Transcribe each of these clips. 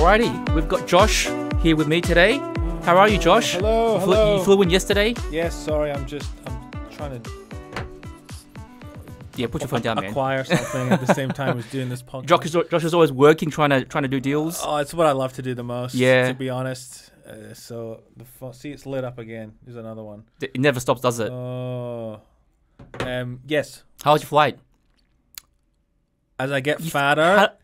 Alrighty, we've got Josh here with me today. How are you, Josh? Hello. You flew in yesterday? Yes, sorry, I'm trying to Yeah, put your phone down, man. acquire something at the same time as doing this podcast. Josh is always working, trying to do deals. Oh, it's what I love to do the most. Yeah. To be honest. So see, it's lit up again. There's another one. It never stops, does it? Oh. Yes. How was your flight? As I get fatter,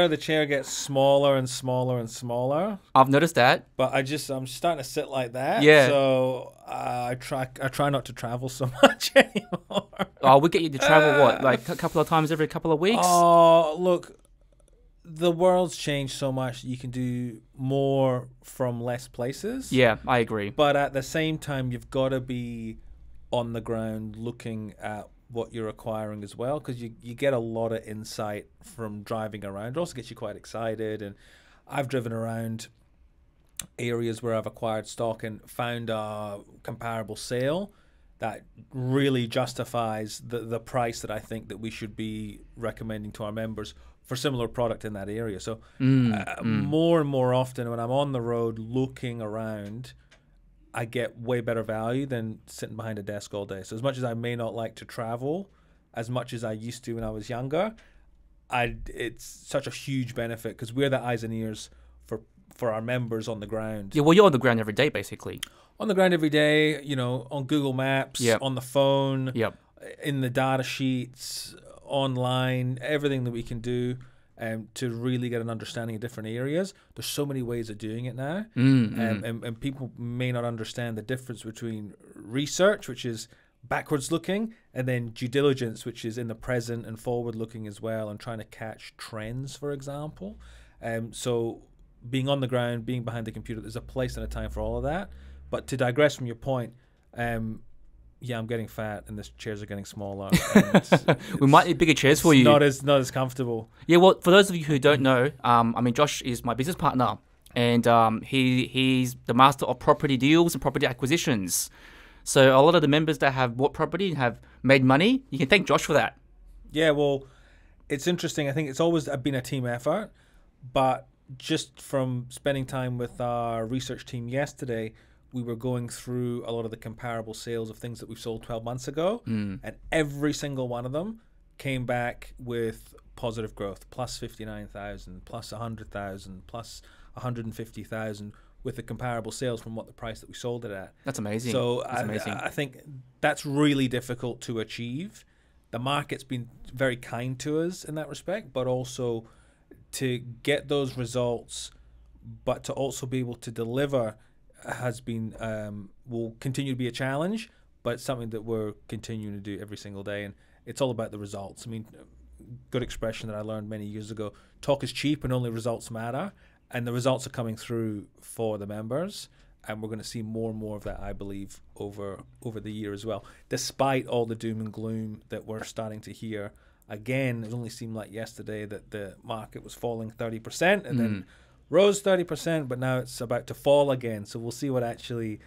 the chair gets smaller and smaller and smaller. I've noticed that. But I'm starting to sit like that. Yeah. So I try not to travel so much anymore. Oh, we get you to travel what, like a couple of times every couple of weeks? Oh, look, the world's changed so much. You can do more from less places. Yeah, I agree. But at the same time, you've got to be on the ground looking at what you're acquiring as well, because you get a lot of insight from driving around. It also gets you quite excited. And I've driven around areas where I've acquired stock and found a comparable sale that really justifies the price that I think that we should be recommending to our members for similar product in that area. So more and more often when I'm on the road looking around, I get way better value than sitting behind a desk all day. So as much as I may not like to travel as much as I used to when I was younger, it's such a huge benefit because we're the eyes and ears for our members on the ground. Yeah, well, you're on the ground every day, basically. On the ground every day, on Google Maps, on the phone, in the data sheets, online, everything that we can do to really get an understanding of different areas. There's so many ways of doing it now. And people may not understand the difference between research, which is backwards looking, and then due diligence, which is in the present and forward looking as well, and trying to catch trends, for example. So being on the ground, being behind the computer, there's a place and a time for all of that. But to digress from your point, I'm getting fat and the chairs are getting smaller. We might need bigger chairs for you. Not as comfortable. Yeah, well, for those of you who don't know, Josh is my business partner, and he's the master of property deals and property acquisitions. So a lot of the members that have bought property and have made money, you can thank Josh for that. Yeah, well, it's interesting. I think it's always been a team effort, but just from spending time with our research team yesterday, we were going through a lot of the comparable sales of things that we've sold 12 months ago, and every single one of them came back with positive growth, plus 59,000, plus 100,000, plus 150,000 with the comparable sales from what the price that we sold it at. That's amazing. So amazing. I think that's really difficult to achieve. The market's been very kind to us in that respect, but also to get those results, but to also be able to deliver has been will continue to be a challenge, but it's something that we're continuing to do every single day, and it's all about the results. I mean, good expression that I learned many years ago: talk is cheap and only results matter, and the results are coming through for the members, and we're going to see more and more of that, I believe, over the year as well, despite all the doom and gloom that we're starting to hear. Again, it only seemed like yesterday that the market was falling 30% and then rose 30%, but now it's about to fall again. So we'll see what actually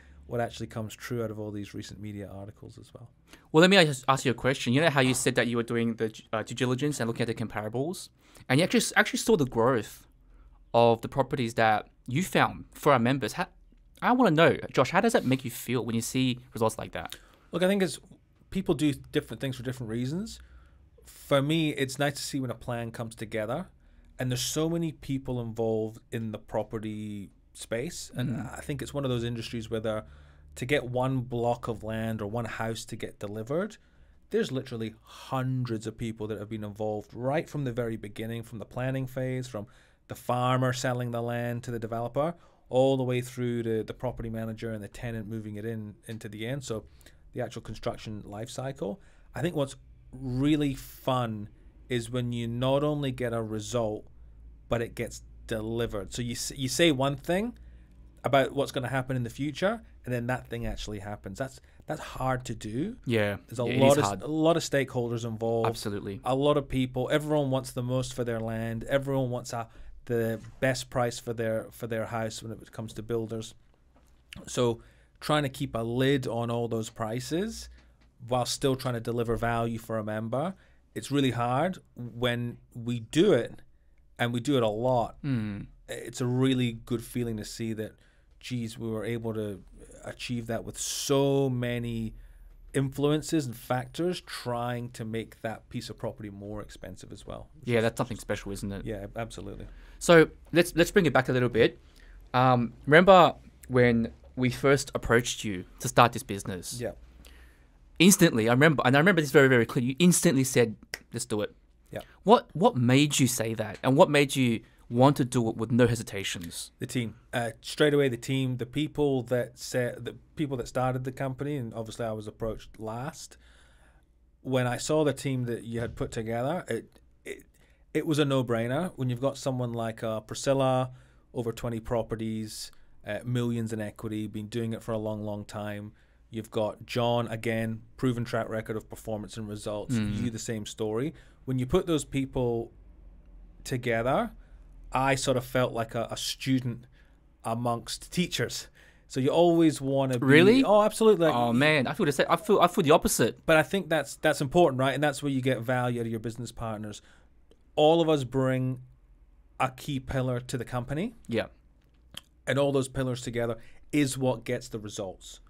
comes true out of all these recent media articles as well. Well, let me just ask you a question. You know how you said that you were doing the due diligence and looking at the comparables, and you actually saw the growth of the properties that you found for our members. I want to know, Josh, how does that make you feel when you see results like that? Look, I think people do different things for different reasons. For me, it's nice to see when a plan comes together, and there's so many people involved in the property space. And I think it's one of those industries where to get one block of land or one house to get delivered, there's literally hundreds of people that have been involved right from the very beginning, from the planning phase, from the farmer selling the land to the developer, all the way through to the property manager and the tenant moving it into the end. So the actual construction life cycle. I think what's really fun is when you not only get a result, but it gets delivered. So you say one thing about what's going to happen in the future, and then that thing actually happens. That's hard to do. Yeah, there's a lot of stakeholders involved. Absolutely, a lot of people. Everyone wants the most for their land. Everyone wants the best price for their house when it comes to builders. So trying to keep a lid on all those prices while still trying to deliver value for a member, it's really hard. When we do it, and we do it a lot, it's a really good feeling to see that, geez, we were able to achieve that with so many influences and factors trying to make that piece of property more expensive as well. Yeah, that's something special, isn't it? Yeah, absolutely. So let's bring it back a little bit. Remember when we first approached you to start this business? Yeah. Instantly, I remember this very, very clearly. You instantly said, "Let's do it." Yeah. What made you say that, and what made you want to do it with no hesitations? The team, straight away. The team, the people that started the company, and obviously I was approached last. When I saw the team that you had put together, it was a no-brainer. When you've got someone like Priscilla, over 20 properties, millions in equity, been doing it for a long, long time. You've got John, again, proven track record of performance and results. You, the same story. When you put those people together, I sort of felt like a student amongst teachers. So you always want to be... Really? Oh, absolutely. Oh man, I feel the same. I feel the opposite. But I think that's important, right? And that's where you get value out of your business partners. All of us bring a key pillar to the company. Yeah. And all those pillars together is what gets the results.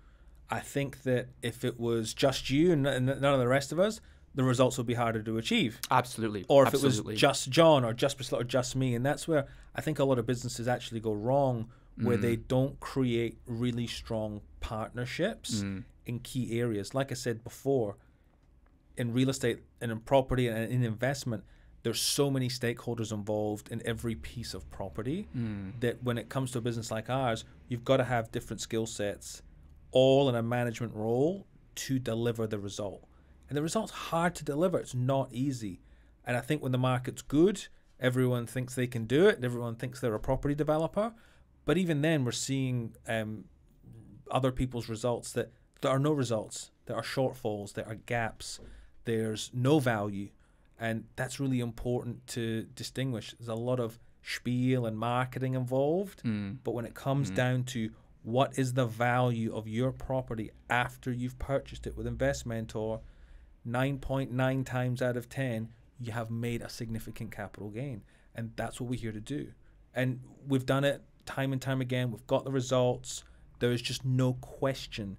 I think that if it was just you and none of the rest of us, the results would be harder to achieve. Absolutely. Or if it was just John or just Priscilla or just me. And that's where I think a lot of businesses actually go wrong, where they don't create really strong partnerships in key areas. Like I said before, in real estate and in property and in investment, there's so many stakeholders involved in every piece of property that when it comes to a business like ours, you've got to have different skill sets, all in a management role to deliver the result. And the result's hard to deliver. It's not easy. And I think when the market's good, everyone thinks they can do it. And everyone thinks they're a property developer. But even then, we're seeing other people's results that there are no results. There are shortfalls. There are gaps. There's no value. And that's really important to distinguish. There's a lot of spiel and marketing involved. But when it comes down to what is the value of your property after you've purchased it with Investmentor, 9.9 times out of 10, you have made a significant capital gain. And that's what we're here to do. And we've done it time and time again. We've got the results. There is just no question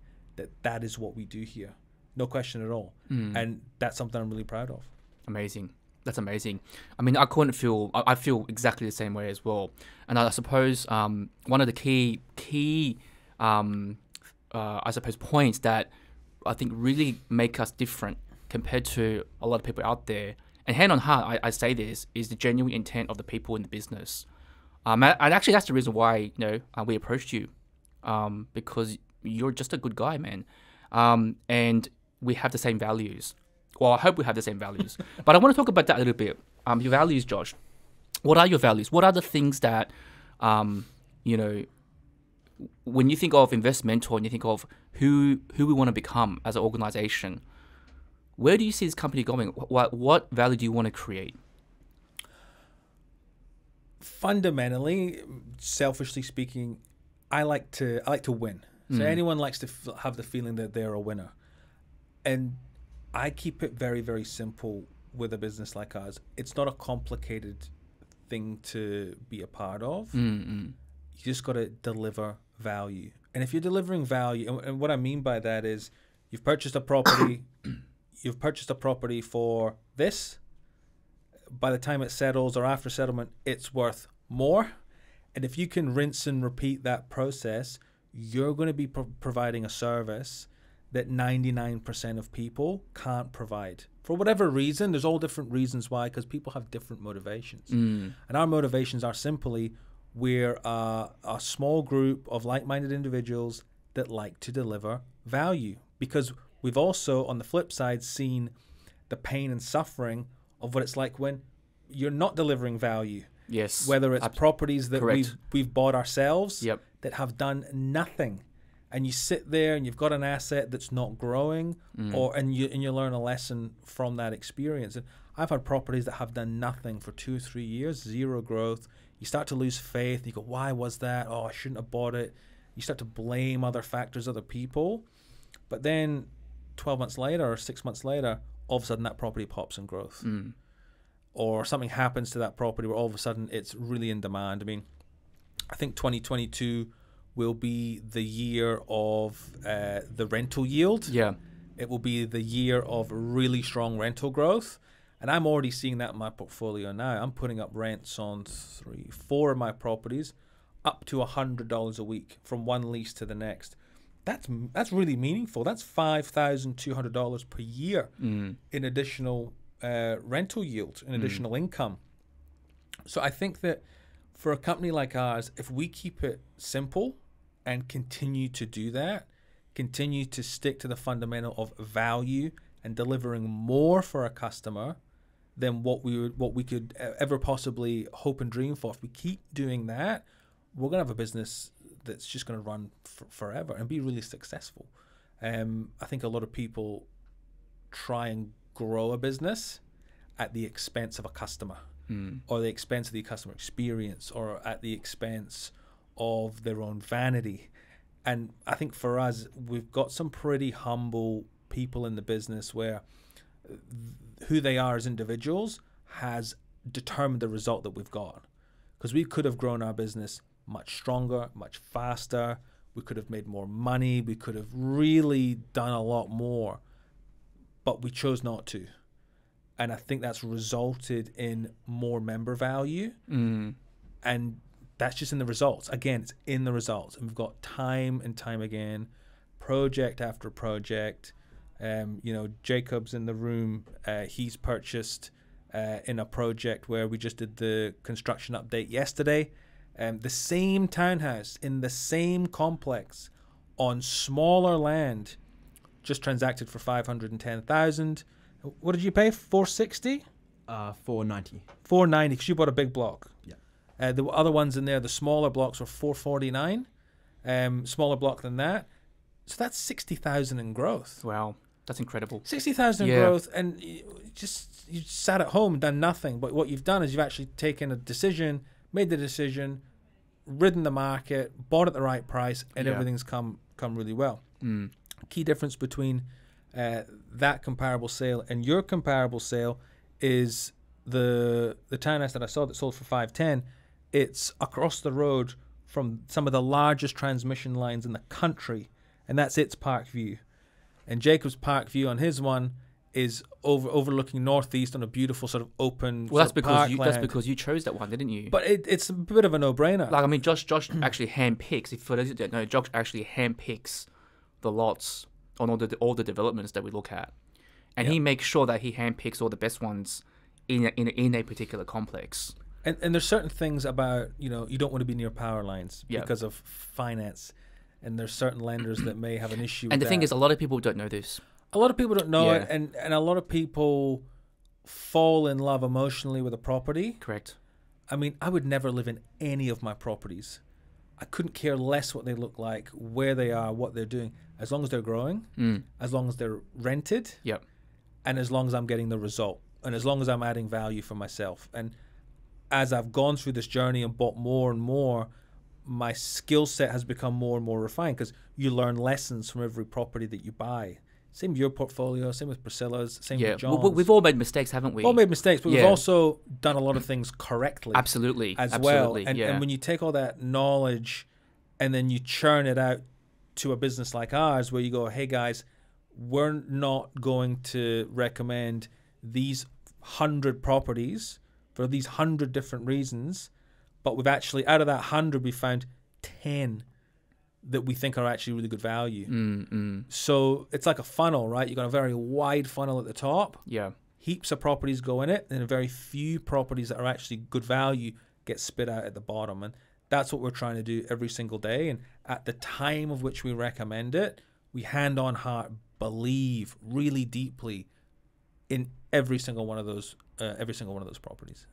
that is what we do here. No question at all. And that's something I'm really proud of. Amazing. That's amazing. I mean, I feel exactly the same way as well. And I suppose one of the key I suppose points that I think really make us different compared to a lot of people out there, and hand on heart, I say this, is the genuine intent of the people in the business. And actually, that's the reason why we approached you, because you're just a good guy, man, and we have the same values. Well, I hope we have the same values. But I want to talk about that a little bit. Your values, Josh. What are your values? What are the things that, when you think of Investmentor and you think of who we want to become as an organization, where do you see this company going? What value do you want to create? Fundamentally, selfishly speaking, I like to win. So anyone likes to have the feeling that they're a winner. And I keep it very, very simple with a business like ours. It's not a complicated thing to be a part of. You just got to deliver value. And if you're delivering value, and what I mean by that is you've purchased a property, for this. By the time it settles or after settlement, it's worth more. And if you can rinse and repeat that process, you're going to be providing a service that 99% of people can't provide. For whatever reason, there's all different reasons why, because people have different motivations. And our motivations are simply, we're a small group of like-minded individuals that like to deliver value. Because we've also, on the flip side, seen the pain and suffering of what it's like when you're not delivering value. Yes. Whether it's properties that correct. we've bought ourselves Yep. that have done nothing. And you sit there and you've got an asset that's not growing, and you learn a lesson from that experience. And I've had properties that have done nothing for 2 or 3 years, zero growth. You start to lose faith. You go, why was that? Oh, I shouldn't have bought it. You start to blame other factors, other people. But then 12 months later or 6 months later, all of a sudden that property pops in growth. Or something happens to that property where all of a sudden it's really in demand. I mean, I think 2022 will be the year of the rental yield. Yeah. It will be the year of really strong rental growth. And I'm already seeing that in my portfolio now. I'm putting up rents on 4 of my properties up to $100 a week from one lease to the next. That's really meaningful. That's $5,200 per year in additional rental yield, in additional income. So I think that for a company like ours, if we keep it simple and continue to do that, continue to stick to the fundamental of value and delivering more for a customer than what we could ever possibly hope and dream for. If we keep doing that, we're going to have a business that's just going to run forever and be really successful. I think a lot of people try and grow a business at the expense of a customer, or the expense of the customer experience, or at the expense of their own vanity. And I think for us, we've got some pretty humble people in the business where who they are as individuals has determined the result that we've got. Because we could have grown our business much stronger, much faster. We could have made more money. We could have really done a lot more, but we chose not to. And I think that's resulted in more member value. And that's just in the results. Again, it's in the results. And we've got time and time again, project after project. Jacob's in the room. He's purchased in a project where we just did the construction update yesterday. The same townhouse in the same complex on smaller land, just transacted for $510,000. What did you pay? $460? $490. $490 because you bought a big block. Yeah. The other ones in there, the smaller blocks, were $449. Smaller block than that. So that's $60,000 in growth. Wow, that's incredible. $60,000 in growth, and you sat at home and done nothing. But what you've done is you've actually taken a decision, made the decision, ridden the market, bought at the right price, and everything's come really well. Key difference between that comparable sale and your comparable sale is the townhouse that I saw that sold for $510. It's across the road from some of the largest transmission lines in the country, and that's its Park View. And Jacob's Park View on his one is overlooking northeast on a beautiful sort of open. Well, that's because you chose that one, didn't you? But it's a bit of a no-brainer. Like, I mean, Josh actually handpicks. If for those who don't know, Josh actually handpicks the lots on all the developments that we look at, and he makes sure that he handpicks all the best ones in a particular complex. And there's certain things about you don't want to be near power lines because of finance, and there's certain lenders that may have an issue. And with the thing is, a lot of people don't know this. A lot of people don't know it, and a lot of people fall in love emotionally with a property. Correct. I mean, I would never live in any of my properties. I couldn't care less what they look like, where they are, what they're doing, as long as they're growing, as long as they're rented, and as long as I'm getting the result, and as long as I'm adding value for myself. And as I've gone through this journey and bought more and more, my skill set has become more and more refined because you learn lessons from every property that you buy. Same with your portfolio, same with Priscilla's, same with John's. Well, we've all made mistakes, haven't we? All made mistakes, but we've also done a lot of things correctly. Absolutely. Well. And when you take all that knowledge and then you churn it out to a business like ours where you go, hey guys, we're not going to recommend these 100 properties for these 100 different reasons, but we've actually, out of that 100, we found 10 that we think are actually really good value. So it's like a funnel, right? You've got a very wide funnel at the top. Yeah. Heaps of properties go in it, and a very few properties that are actually good value get spit out at the bottom. And that's what we're trying to do every single day. And at the time of which we recommend it, we hand on heart believe really deeply in every single one of those properties.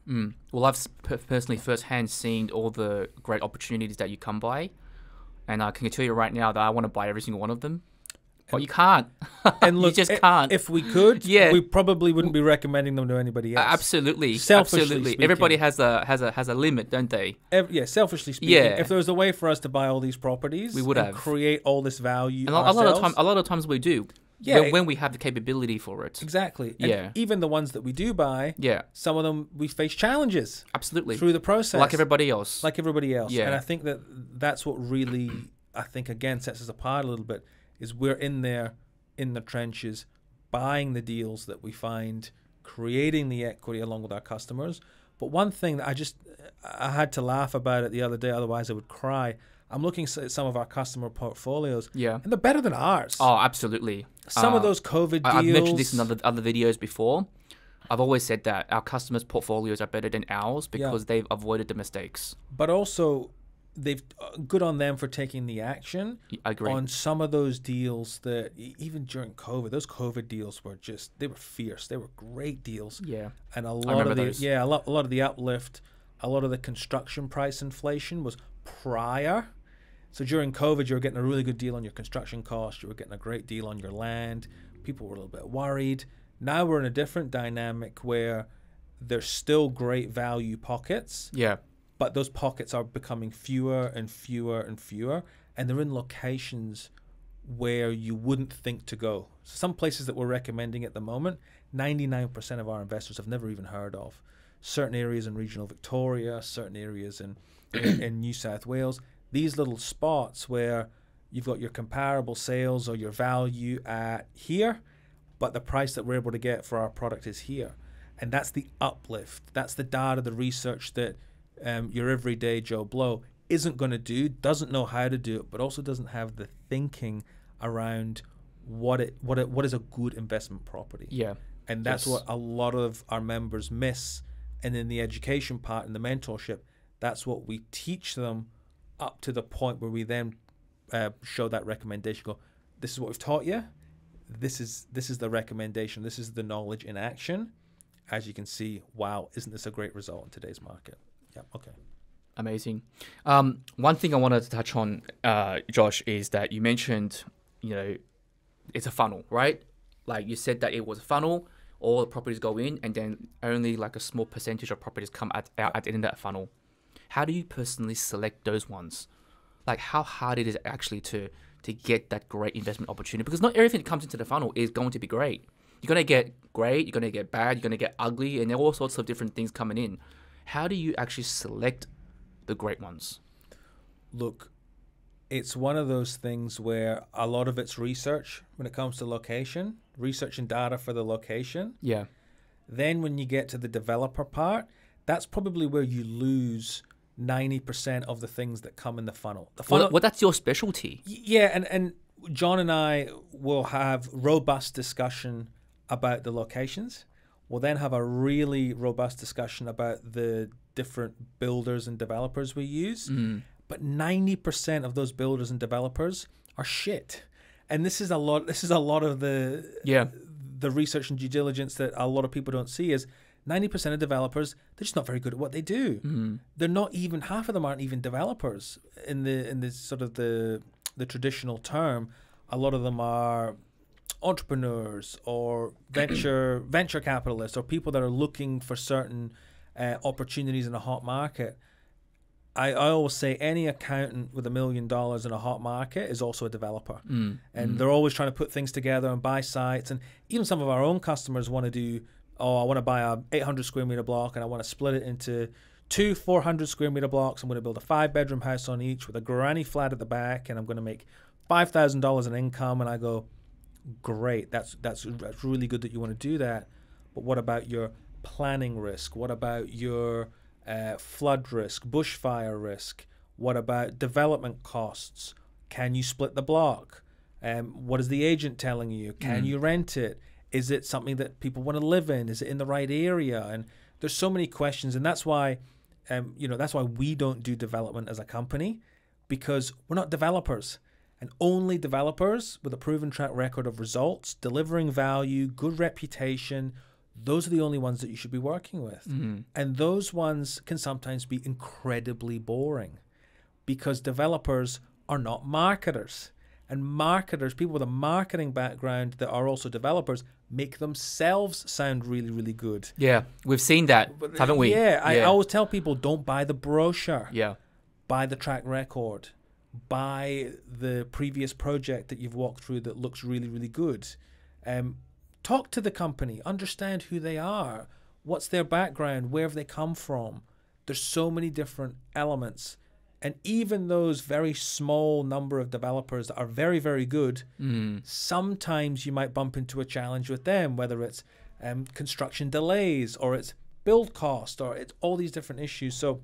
Well, I've personally firsthand seen all the great opportunities that you come by. And I can tell you right now that I want to buy every single one of them. But you can't. And look, you just can't. If we could, we probably wouldn't be recommending them to anybody else. Absolutely. Selfishly speaking. Everybody has a limit, don't they? Selfishly speaking. If there was a way for us to buy all these properties, we would have create all this value. And a lot of times we do. when we have the capability for it. Exactly. And Yeah. even the ones that we do buy, Yeah, some of them we face challenges absolutely. through the process. Like everybody else. Like everybody else. Yeah. And I think that's what really, I think, again, sets us apart a little bit, is we're in there, in the trenches, buying the deals that we find, creating the equity along with our customers. But one thing that I had to laugh about it the other day, otherwise I would cry. I'm looking at some of our customer portfolios, Yeah. and they're better than ours. Oh, absolutely. Some of those COVID deals. I've mentioned this in other videos before. I've always said that our customers' portfolios are better than ours because they've avoided the mistakes. But also, they've good on them for taking the action I agree. on some of those deals that even during COVID, those COVID deals were they were fierce. They were great deals. Yeah. And a remember lot of those. a lot of the uplift, a lot of the construction price inflation was prior. So during COVID, you were getting a really good deal on your construction cost. You were getting a great deal on your land. People were a little bit worried. Now we're in a different dynamic where there's still great value pockets, Yeah. but those pockets are becoming fewer and fewer and fewer, and they're in locations where you wouldn't think to go. Some places that we're recommending at the moment, 99% of our investors have never even heard of. Certain areas in regional Victoria, certain areas in New South Wales. These little spots where you've got your comparable sales or your value at here, but the price that we're able to get for our product is here. And that's the uplift. That's the data, the research that your everyday Joe Blow isn't going to do, doesn't know how to do it, but also doesn't have the thinking around what is a good investment property. Yeah. And that's what a lot of our members miss. And in the education part and the mentorship, that's what we teach them up to the point where we then show that recommendation. Go, this is what we've taught you. This is the recommendation. This is the knowledge in action. As you can see, wow, isn't this a great result in today's market? Yeah, okay. Amazing. One thing I wanted to touch on, Josh, is that you mentioned, it's a funnel, right? Like you said that it was a funnel, all the properties go in, and then only like a small percentage of properties come out at the end of that funnel. How do you personally select those ones? Like how hard it is actually to get that great investment opportunity? Because not everything that comes into the funnel is going to be great. You're going to get great, you're going to get bad, you're going to get ugly, and there are all sorts of different things coming in. How do you actually select the great ones? Look, it's one of those things where a lot of it's research when it comes to location, research and data for the location. Yeah. Then when you get to the developer part, that's probably where you lose 90% of the things that come in the funnel. The funnel, Well, that's your specialty. yeah, and John and I will have robust discussion about the locations. We'll then have a really robust discussion about the different builders and developers we use. But 90% of those builders and developers are shit. And this is a lot of the research and due diligence that a lot of people don't see is 90% of developers, they're just not very good at what they do. They're not even, half of them aren't even developers in the sort of the traditional term. A lot of them are entrepreneurs or venture capitalists or people that are looking for certain opportunities in a hot market. I always say any accountant with $1 million in a hot market is also a developer. And they're always trying to put things together and buy sites. And even some of our own customers want to do, I want to buy a 800 square meter block and I want to split it into two 400 square meter blocks. I'm going to build a 5-bedroom house on each with a granny flat at the back, and I'm going to make $5,000 in income. And I go, great, that's really good that you want to do that. But what about your planning risk? What about your flood risk, bushfire risk? What about development costs? Can you split the block? What is the agent telling you? Can you rent it? Is it something that people want to live in? Is it in the right area? And there's so many questions, and that's why we don't do development as a company, because we're not developers. And only developers with a proven track record of results, delivering value, good reputation, those are the only ones that you should be working with. And those ones can sometimes be incredibly boring because developers are not marketers. And marketers, people with a marketing background that are also developers, make themselves sound really, really good. Yeah, we've seen that, haven't we? Yeah, I always tell people, don't buy the brochure. Yeah. Buy the track record. buy the previous project that you've walked through that looks really, really good. Talk to the company, understand who they are, what's their background, where have they come from. There's so many different elements. And even those very small number of developers that are very, very good, sometimes you might bump into a challenge with them, whether it's construction delays or it's build cost or it's all these different issues. So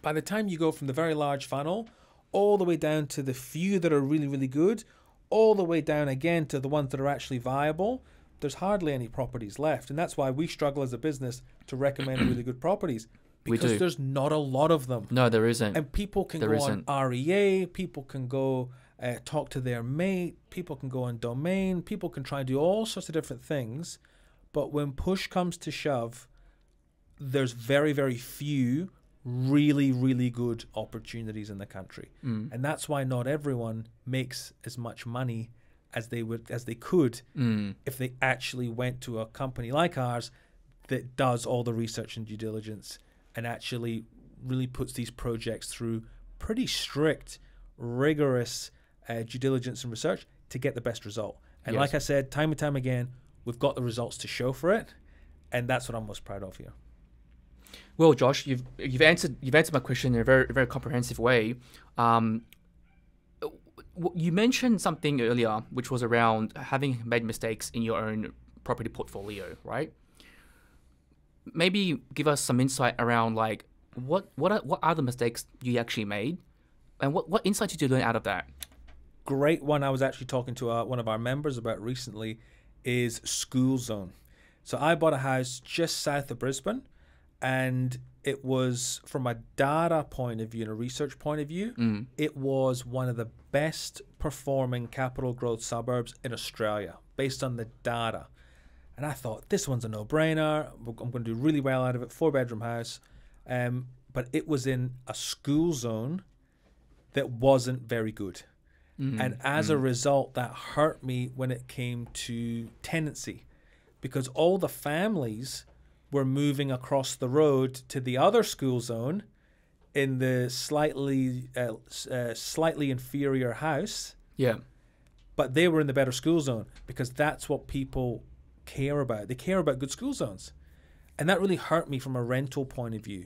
by the time you go from the very large funnel all the way down to the few that are really, really good, all the way down again to the ones that are actually viable, there's hardly any properties left. And that's why we struggle as a business to recommend really good properties. Because there's not a lot of them. No, there isn't. And people can go on REA, people can go talk to their mate, people can go on domain, people can try and do all sorts of different things. But when push comes to shove, there's very, very few really, really good opportunities in the country. And that's why not everyone makes as much money as they could if they actually went to a company like ours that does all the research and due diligence and actually really puts these projects through pretty strict, rigorous due diligence and research to get the best result. And like I said, time and time again, we've got the results to show for it, and that's what I'm most proud of here. Well, Josh, you've answered my question in a very, very comprehensive way. You mentioned something earlier, which was around having made mistakes in your own property portfolio, right? Maybe give us some insight around like what are the mistakes you actually made, and what insights did you learn out of that? Great one. I was actually talking to one of our members about recently is school zone. So I bought a house just south of Brisbane, and it was, from a data point of view and a research point of view, it was one of the best performing capital growth suburbs in Australia based on the data. And I thought, this one's a no-brainer. I'm going to do really well out of it. 4-bedroom house. But it was in a school zone that wasn't very good. And as a result, that hurt me when it came to tenancy, because all the families were moving across the road to the other school zone in the slightly inferior house. Yeah. But they were in the better school zone because that's what people care about. They care about good school zones. And that really hurt me from a rental point of view.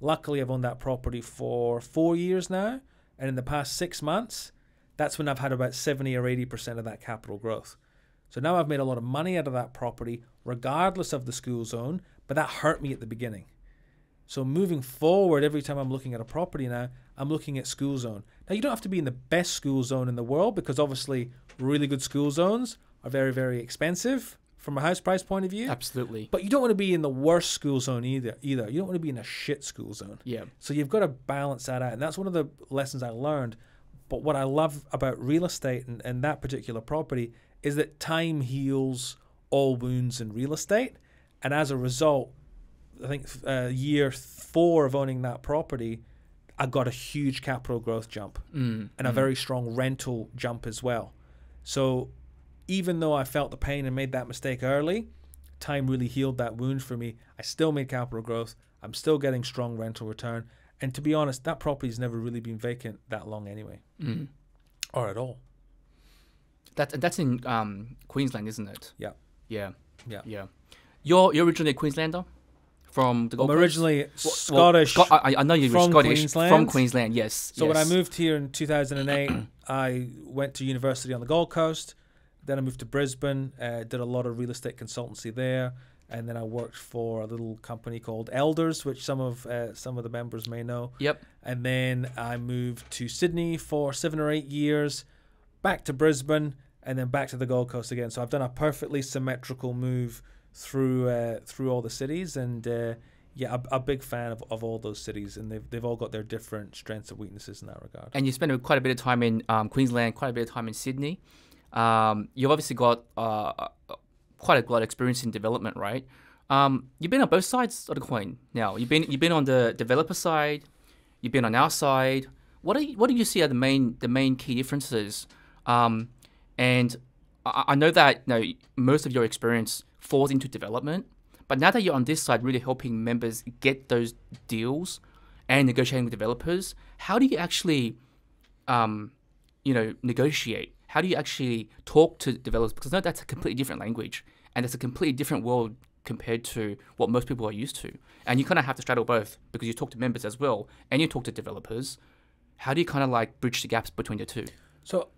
Luckily, I've owned that property for 4 years now. And in the past 6 months, that's when I've had about 70 or 80% of that capital growth. So now I've made a lot of money out of that property, regardless of the school zone, but that hurt me at the beginning. So moving forward, every time I'm looking at a property now, I'm looking at school zone. Now, you don't have to be in the best school zone in the world, because obviously really good school zones are very, very expensive from a house price point of view. Absolutely. But you don't want to be in the worst school zone either. You don't want to be in a shit school zone. Yeah. So you've got to balance that out. And that's one of the lessons I learned. But what I love about real estate and that particular property is that time heals all wounds in real estate. And as a result, I think year 4 of owning that property, I got a huge capital growth jump and a very strong rental jump as well. So even though I felt the pain and made that mistake early, time really healed that wound for me. I still made capital growth. I'm still getting strong rental return. And to be honest, that property's never really been vacant that long anyway. Or at all. That's in Queensland, isn't it? Yeah. Yeah. You're originally a Queenslander from the Gold Coast? I'm originally Scottish. I know you're from Scottish Queensland. from Queensland. Yes. So when I moved here in 2008, I went to university on the Gold Coast. Then I moved to Brisbane, did a lot of real estate consultancy there, and then I worked for a little company called Elders, which some of the members may know. Yep. And then I moved to Sydney for 7 or 8 years, back to Brisbane, and then back to the Gold Coast again. So I've done a perfectly symmetrical move through all the cities, and a big fan of all those cities, and they've all got their different strengths and weaknesses in that regard. And you spent quite a bit of time in Queensland, quite a bit of time in Sydney. You've obviously got quite a lot of experience in development, right? You've been on both sides of the coin now. You've been on the developer side, you've been on our side. What do you see are the main key differences? And I know that most of your experience falls into development, but now that you're on this side, really helping members get those deals and negotiating with developers, how do you actually negotiate? How do you actually talk to developers? Because I know that's a completely different language, and it's a completely different world compared to what most people are used to. And you kind of have to straddle both because you talk to members as well, and you talk to developers. How do you kind of like bridge the gaps between the two? So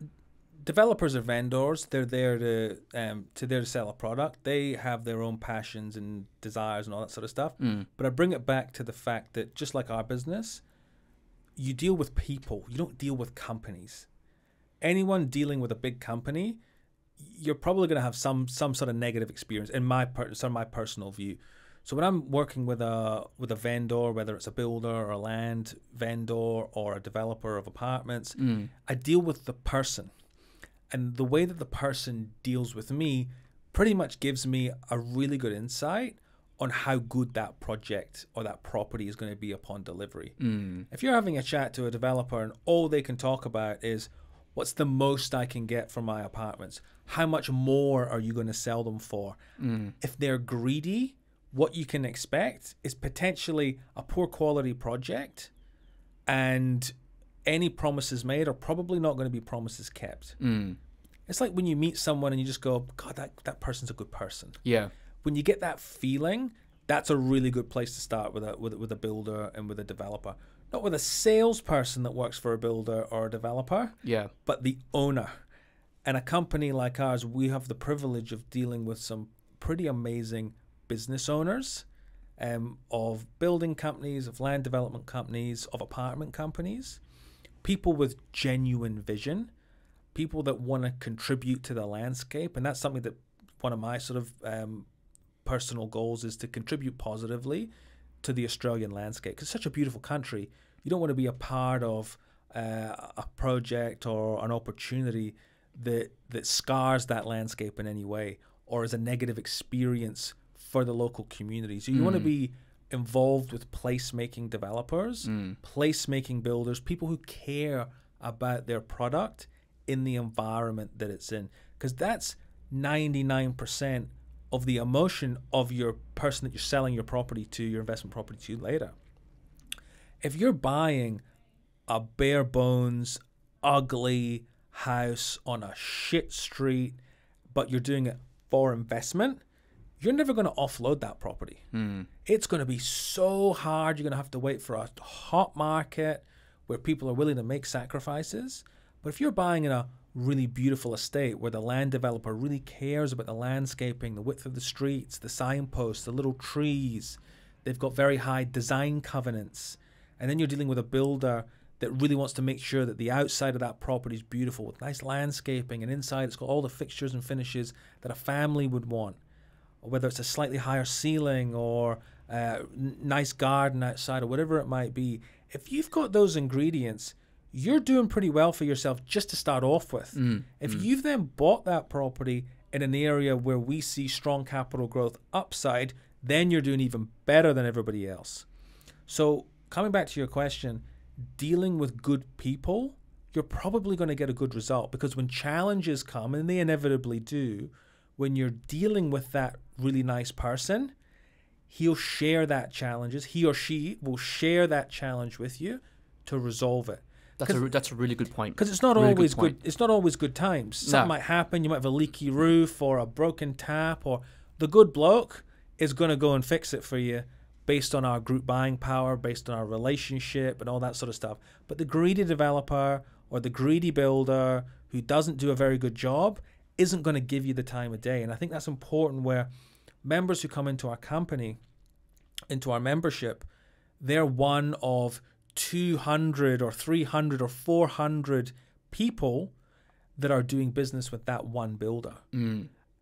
developers are vendors. They're there to sell a product. They have their own passions and desires and all that sort of stuff. But I bring it back to the fact that just like our business, you deal with people. You don't deal with companies. Anyone dealing with a big company, you're probably going to have some sort of negative experience in my personal view. So when I'm working with a vendor, whether it's a builder or a land vendor or a developer of apartments, I deal with the person. And the way that the person deals with me pretty much gives me a really good insight on how good that project or that property is going to be upon delivery. If you're having a chat to a developer and all they can talk about is, what's the most I can get for my apartments? How much more are you going to sell them for? If they're greedy, what you can expect is potentially a poor quality project, and any promises made are probably not going to be promises kept. It's like when you meet someone and you just go, God, that person's a good person. Yeah. When you get that feeling, that's a really good place to start with a builder and with a developer. Not with a salesperson that works for a builder or a developer, but the owner. And a company like ours, we have the privilege of dealing with some pretty amazing business owners of building companies, of land development companies, of apartment companies, people with genuine vision, people that want to contribute to the landscape. And that's something that one of my sort of personal goals is to contribute positively to the Australian landscape. Because it's such a beautiful country. You don't want to be a part of a project or an opportunity that scars that landscape in any way or is a negative experience for the local community. So you want to be involved with placemaking developers, placemaking builders, people who care about their product in the environment that it's in. Because that's 99% of the emotion of your person that you're selling your property to, your investment property to later. If you're buying a bare bones, ugly house on a shit street, but you're doing it for investment, you're never going to offload that property. It's going to be so hard. You're going to have to wait for a hot market where people are willing to make sacrifices. But if you're buying in a really beautiful estate where the land developer really cares about the landscaping, the width of the streets, the signposts, the little trees, they've got very high design covenants, and then you're dealing with a builder that really wants to make sure that the outside of that property is beautiful with nice landscaping, and inside it's got all the fixtures and finishes that a family would want, or whether it's a slightly higher ceiling or nice garden outside or whatever it might be. If you've got those ingredients, you're doing pretty well for yourself just to start off with. If you've then bought that property in an area where we see strong capital growth upside, then you're doing even better than everybody else. So coming back to your question, dealing with good people, you're probably going to get a good result, because when challenges come, and they inevitably do, when you're dealing with that really nice person, he'll share that challenges. He or she will share that challenge with you to resolve it. That's a really good point. Because it's not really always good. It's not always good times. Something might happen. You might have a leaky roof or a broken tap, or the good bloke is going to go and fix it for you based on our group buying power, based on our relationship and all that sort of stuff. But the greedy developer or the greedy builder who doesn't do a very good job isn't going to give you the time of day. And I think that's important, where members who come into our company, into our membership, they're one of 200 or 300 or 400 people that are doing business with that one builder.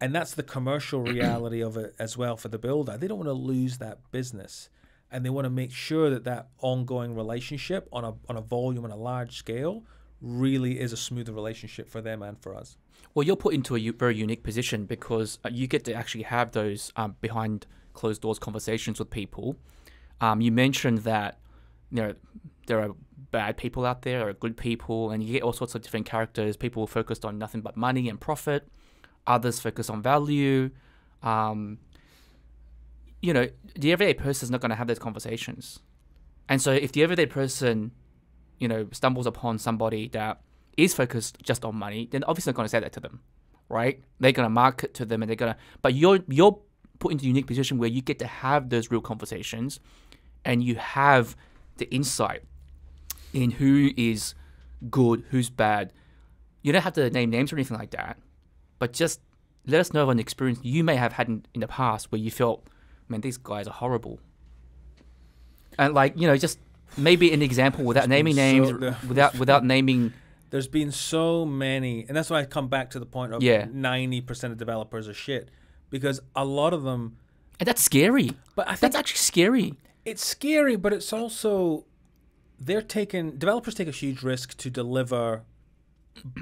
And that's the commercial reality of it as well for the builder. They don't want to lose that business, and they want to make sure that that ongoing relationship on a volume, on a large scale, really is a smoother relationship for them and for us. Well, you're put into a very unique position, because you get to actually have those behind closed doors conversations with people. You mentioned that there are bad people out there, there are good people, and you get all sorts of different characters. People focused on nothing but money and profit. Others focus on value. The everyday person is not going to have those conversations. And so if the everyday person stumbles upon somebody that is focused just on money, then obviously not going to say that to them, right? They're going to market to them, and they're going to. But you're put into a unique position where you get to have those real conversations, and you have the insight in who is good, who's bad. You don't have to name names or anything like that, but just let us know of an experience you may have had in the past where you felt, man, these guys are horrible. And just maybe an example without naming names, without naming. There's been so many, and that's why I come back to the point of 90% of developers are shit, because a lot of them. And that's scary. But I think that's actually scary. It's scary, but it's also developers take a huge risk to deliver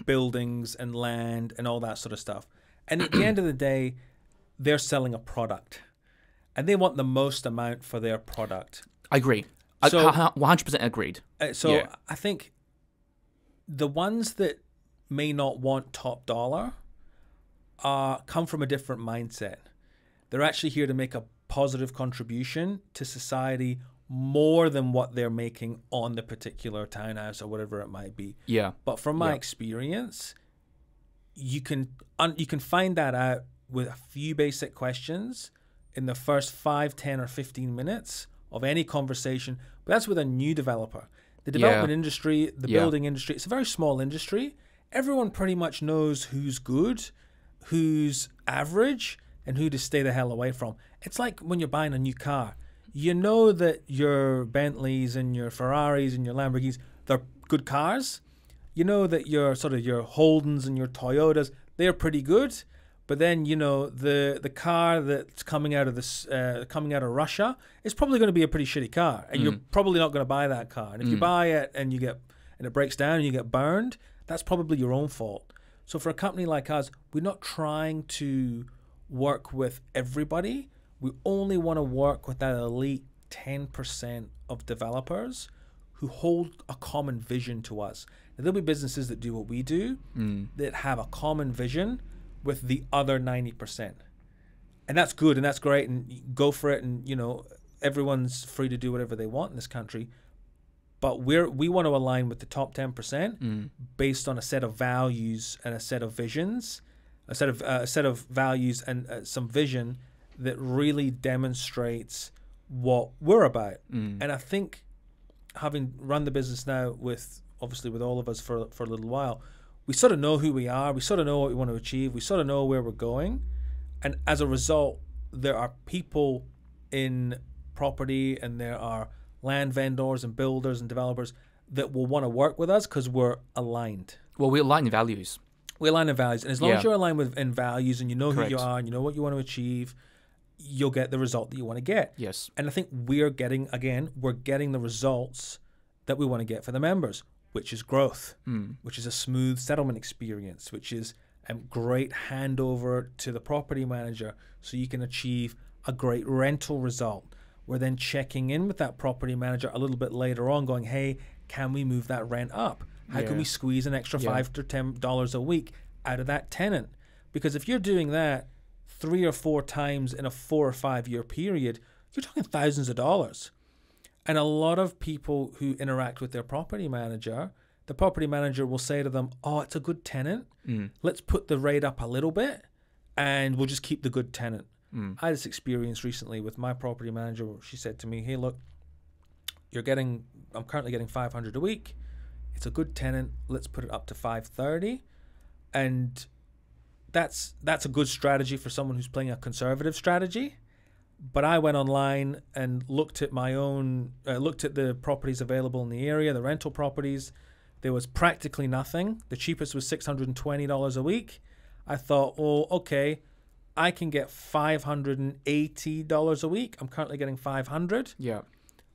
buildings and land and all that sort of stuff. And at the end of the day, they're selling a product, and they want the most amount for their product. I agree. So, 100% agreed. I think the ones that may not want top dollar come from a different mindset. They're actually here to make a positive contribution to society more than what they're making on the particular townhouse or whatever it might be. Yeah. But from my experience, you can find that out with a few basic questions in the first 5, 10, or 15 minutes of any conversation. But that's with a new developer. The development industry, the building industry, it's a very small industry. Everyone pretty much knows who's good, who's average, and who to stay the hell away from. It's like when you're buying a new car. You know that your Bentleys and your Ferraris and your Lamborghinis, they're good cars. You know that your Holdens and your Toyotas, they're pretty good. But then, the car that's coming out of Russia is probably going to be a pretty shitty car, and you're probably not going to buy that car. And if you buy it and it breaks down and you get burned, that's probably your own fault. So for a company like us, we're not trying to work with everybody. We only want to work with that elite 10% of developers who hold a common vision to us. Now, there'll be businesses that do what we do that have a common vision with the other 90%. And that's good and that's great, and go for it, and everyone's free to do whatever they want in this country. But we want to align with the top 10% based on a set of values and a set of visions, a set of values and some vision that really demonstrates what we're about. And I think, having run the business now with all of us for a little while, we sort of know who we are. We sort of know what we want to achieve. We sort of know where we're going. And as a result, there are people in property, and there are land vendors and builders and developers that will want to work with us because we're aligned. Well, we align in values. We align in values. And as long as you're aligned in values, and you know who you are, and you know what you want to achieve, you'll get the result that you want to get. Yes. And I think we're getting the results that we want to get for the members, which is growth, which is a smooth settlement experience, which is a great handover to the property manager so you can achieve a great rental result. We're then checking in with that property manager a little bit later on going, hey, can we move that rent up? How can we squeeze an extra $5 to $10 a week out of that tenant? Because if you're doing that 3 or 4 times in a 4 or 5 year period, you're talking thousands of dollars. And a lot of people who interact with their property manager, the property manager will say to them, oh, it's a good tenant. Let's put the rate up a little bit and we'll just keep the good tenant. I had this experience recently with my property manager where she said to me, hey, look, I'm currently getting $500 a week. It's a good tenant. Let's put it up to $530. And that's a good strategy for someone who's playing a conservative strategy. But I went online and looked at the properties available in the area, the rental properties. There was practically nothing. The cheapest was $620 a week. I thought, oh, okay, I can get $580 a week. I'm currently getting $500. Yeah.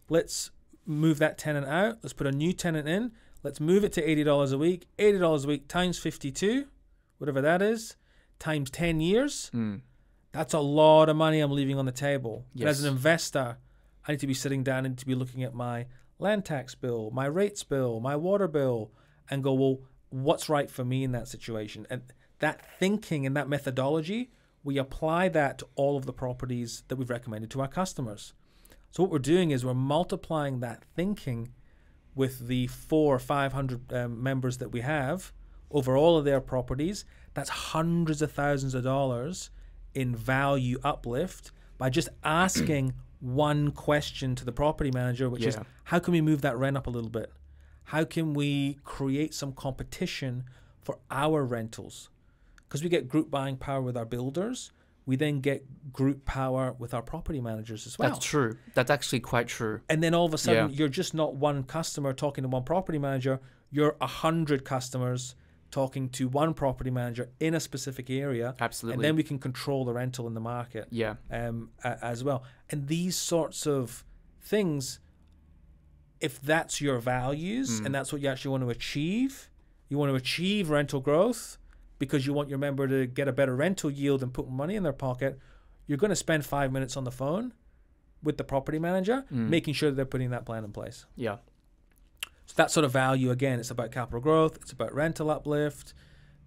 Let's move that tenant out. Let's put a new tenant in. Let's move it to $80 a week. $80 a week times 52, whatever that is, times 10 years. That's a lot of money I'm leaving on the table. Yes. And as an investor, I need to be sitting down and to be looking at my land tax bill, my rates bill, my water bill, and go, well, what's right for me in that situation? And that thinking and that methodology, we apply that to all of the properties that we've recommended to our customers. So what we're doing is we're multiplying that thinking with the 400 or 500 members that we have over all of their properties, that's hundreds of thousands of dollars in value uplift by just asking one question to the property manager, which is, how can we move that rent up a little bit? How can we create some competition for our rentals? Because we get group buying power with our builders, we then get group power with our property managers as well. That's true. That's actually quite true. And then all of a sudden, you're just not one customer talking to one property manager. You're 100 customers talking to one property manager in a specific area. Absolutely. And then we can control the rental in the market as well. And these sorts of things, if that's your values and that's what you actually want to achieve, you want to achieve rental growth because you want your member to get a better rental yield and put money in their pocket, you're going to spend 5 minutes on the phone with the property manager, making sure that they're putting that plan in place. Yeah. So that sort of value, again, it's about capital growth, it's about rental uplift,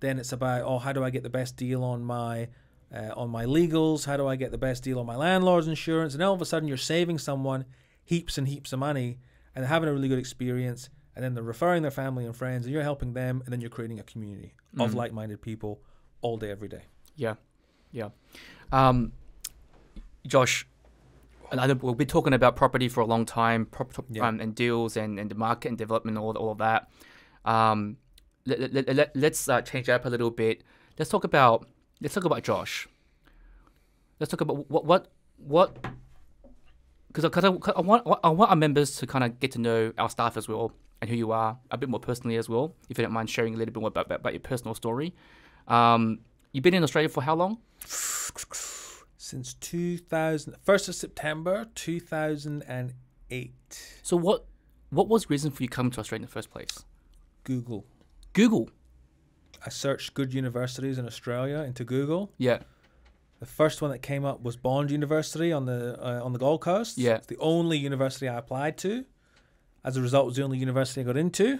then it's about, how do I get the best deal on my legals, how do I get the best deal on my landlord's insurance, and all of a sudden you're saving someone heaps and heaps of money, and they're having a really good experience, and then they're referring their family and friends, and you're helping them, and then you're creating a community of like-minded people all day, every day. Yeah, yeah. Josh, we'll be talking about property for a long time, and deals and the market and development, all of that. Let's change it up a little bit. Let's talk about Josh. Let's talk about what because I want our members to kind of get to know our staff as well and who you are a bit more personally as well. If you don't mind sharing a little bit more about your personal story. You've been in Australia for how long? Since 1st of September 2008. So what was the reason for you coming to Australia in the first place? Google. I searched good universities in Australia into Google. Yeah. The first one that came up was Bond University on the Gold Coast. Yeah. It's the only university I applied to. As a result, it was the only university I got into.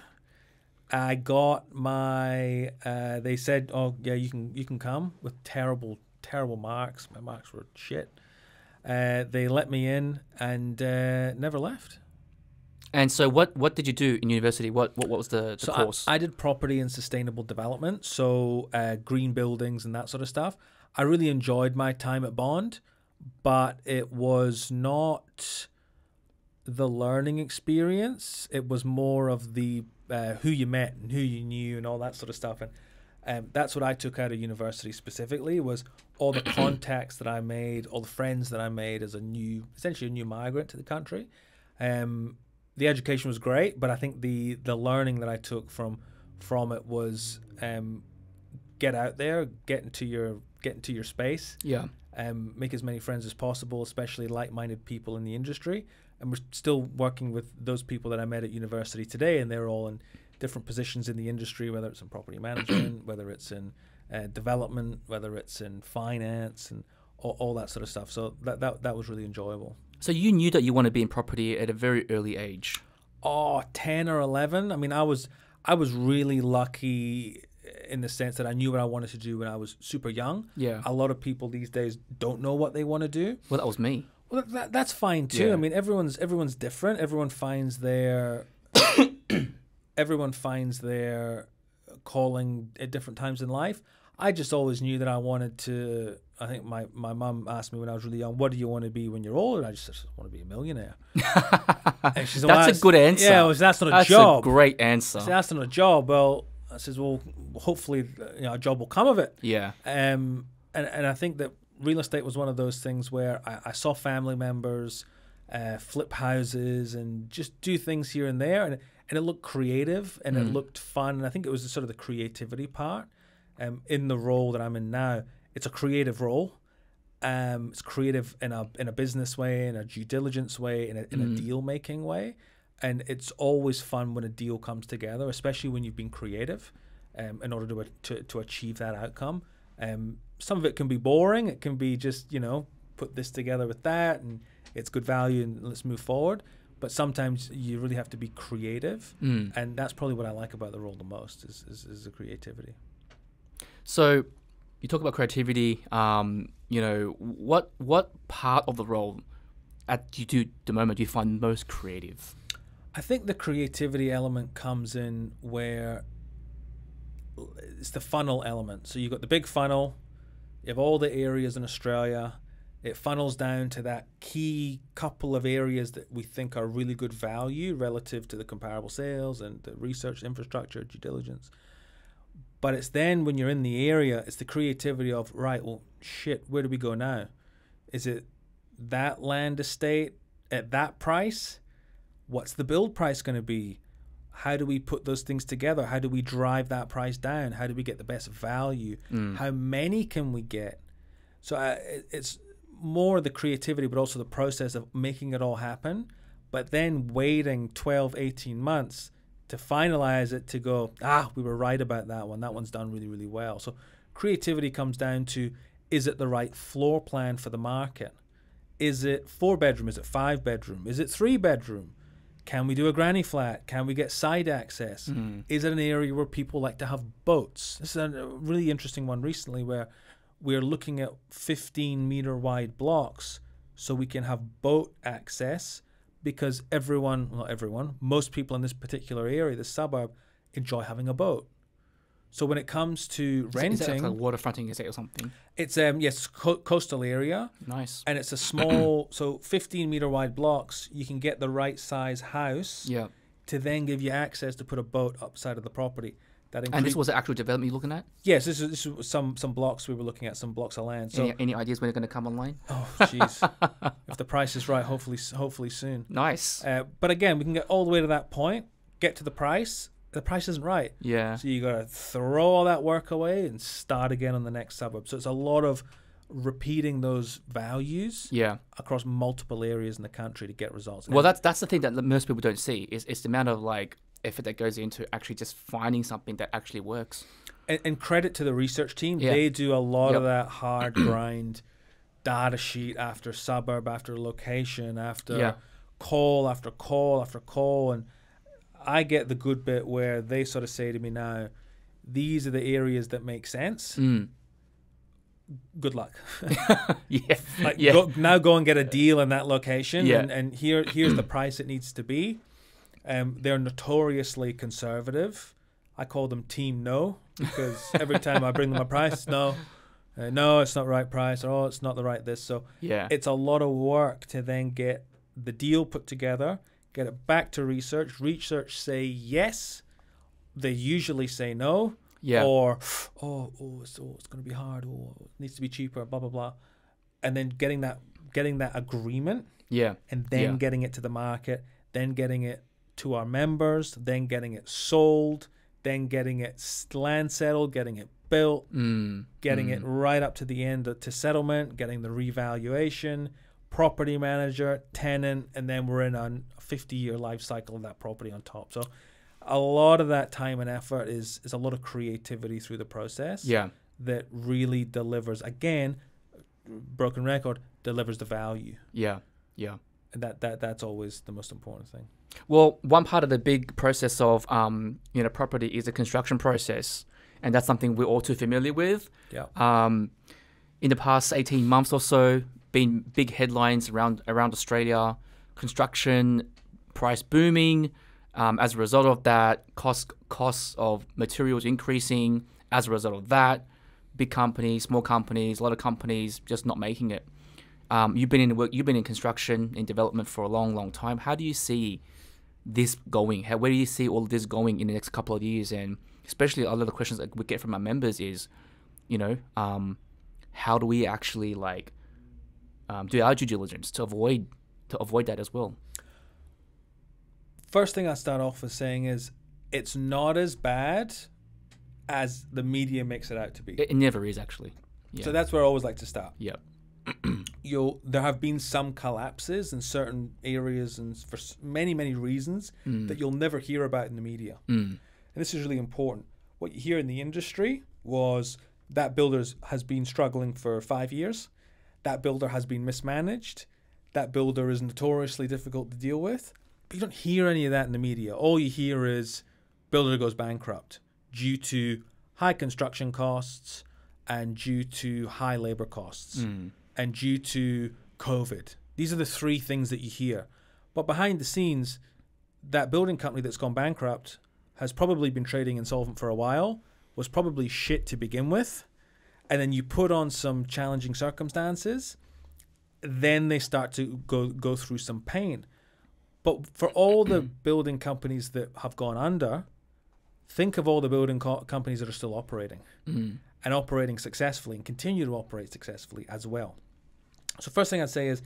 I got my. They said, "Oh yeah, you can come," with terrible marks. My marks were shit. They let me in and never left. And so what did you do in university? What was the course? I did property and sustainable development, so green buildings and that sort of stuff. I really enjoyed my time at Bond, but it was not the learning experience. It was more of the who you met and who you knew and all that sort of stuff. And that's what I took out of university specifically, was all the contacts that I made, all the friends that I made as essentially a new migrant to the country. The education was great, but I think the learning that I took from it was get out there, get into your space, make as many friends as possible, especially like-minded people in the industry. And we're still working with those people that I met at university today, and they're all in different positions in the industry, whether it's in property management, whether it's in development, whether it's in finance, and all that sort of stuff. So that was really enjoyable. So you knew that you want to be in property at a very early age? 10 or 11. I mean, I was really lucky in the sense that I knew what I wanted to do when I was super young. Yeah. A lot of people these days don't know what they want to do. Well, that was me. Well, that's fine too. Yeah. I mean, everyone's different. Everyone finds their calling at different times in life. I just always knew that I wanted to. I think my mum asked me when I was really young, "What do you want to be when you're older?" And I just said, "I want to be a millionaire." And she's That's a good answer. Yeah, that's not a job. That's a great answer. I said, that's not a job. Well, I says, well, hopefully, a job will come of it. Yeah. And I think that real estate was one of those things where I saw family members flip houses and just do things here and there, and it looked creative and it looked fun. And I think it was sort of the creativity part in the role that I'm in now. It's a creative role. It's creative in a business way, in a due diligence way, in a deal making way, and it's always fun when a deal comes together, especially when you've been creative, in order to achieve that outcome. Some of it can be boring. It can be just put this together with that, and it's good value, and let's move forward. But sometimes you really have to be creative, and that's probably what I like about the role the most is the creativity. So, you talk about creativity. What part of the role at the moment do you find most creative? I think the creativity element comes in where it's the funnel element. So you've got the big funnel, you have all the areas in Australia, it funnels down to that key couple of areas that we think are really good value relative to the comparable sales and the research infrastructure, due diligence. But it's then when you're in the area, it's the creativity of, right, well, shit, where do we go now? Is it that land estate at that price? What's the build price going to be? How do we put those things together? How do we drive that price down? How do we get the best value? How many can we get? So it's more the creativity, but also the process of making it all happen, but then waiting 12, 18 months to finalize it, to go, we were right about that one. That one's done really, really well. So creativity comes down to, is it the right floor plan for the market? Is it 4-bedroom? Is it 5-bedroom? Is it 3-bedroom? Can we do a granny flat? Can we get side access? Is it an area where people like to have boats? This is a really interesting one recently where we're looking at 15-meter wide blocks so we can have boat access, because most people in this particular area, the suburb, enjoy having a boat. So when it comes to renting, is that like a waterfronting estate or something? It's coastal area. Nice. And it's a small, so 15-meter wide blocks. You can get the right size house. Yeah. To then give you access to put a boat upside of the property. And this was the actual development you're looking at? Yes, this was some blocks we were looking at, some blocks of land. So any ideas when they're going to come online? Oh, jeez. If the price is right, hopefully soon. Nice. But again, we can get all the way to that point, get to the price. The price isn't right. Yeah. So you got to throw all that work away and start again on the next suburb. So it's a lot of repeating those values across multiple areas in the country to get results. Well, that's the thing that most people don't see is the amount of like effort that goes into actually just finding something that actually works. And credit to the research team. They do a lot of that hard grind, data sheet after suburb, after location, after call after call after call. And I get the good bit where they sort of say to me now, these are the areas that make sense. Good luck. Go and get a deal in that location. And here's the price it needs to be. They're notoriously conservative. I call them Team No, because every time I bring them a price, no, it's not the right price, or it's not the right this. So it's a lot of work to then get the deal put together, get it back to research. Research say yes, they usually say no, or it's going to be hard, it needs to be cheaper, blah blah blah, and then getting that agreement, and then getting it to the market, then getting it to our members, then getting it sold, then getting it land settled, getting it built, getting it right up to the end to settlement, getting the revaluation, property manager, tenant, and then we're in a 50-year life cycle of that property on top. So a lot of that time and effort is a lot of creativity through the process that really delivers, again, broken record, delivers the value. And that's always the most important thing. Well, one part of the big process of property is the construction process, and that's something we're all too familiar with. In the past 18 months or so, been big headlines around Australia, construction price booming. As a result of that, costs of materials increasing. As a result of that, big companies, small companies, a lot of companies just not making it. You've been in construction, in development for a long, long time. How do you see this going? Where do you see all of this going in the next couple of years? And especially a lot of the questions that we get from our members is, how do we actually do our due diligence to avoid that as well? First thing I start off with saying is it's not as bad as the media makes it out to be. It never is, actually. So that's where I always like to start. There have been some collapses in certain areas and for many, many reasons that you'll never hear about in the media. And this is really important. What you hear in the industry was that builder has been struggling for 5 years. That builder has been mismanaged. That builder is notoriously difficult to deal with. But you don't hear any of that in the media. All you hear is builder goes bankrupt due to high construction costs and due to high labor costs and due to COVID. These are the three things that you hear. But behind the scenes, that building company that's gone bankrupt has probably been trading insolvent for a while, was probably shit to begin with, and then you put on some challenging circumstances, then they start to go through some pain. But for all the building companies that have gone under, think of all the building companies that are still operating and operating successfully and continue to operate successfully as well. So first thing I'd say is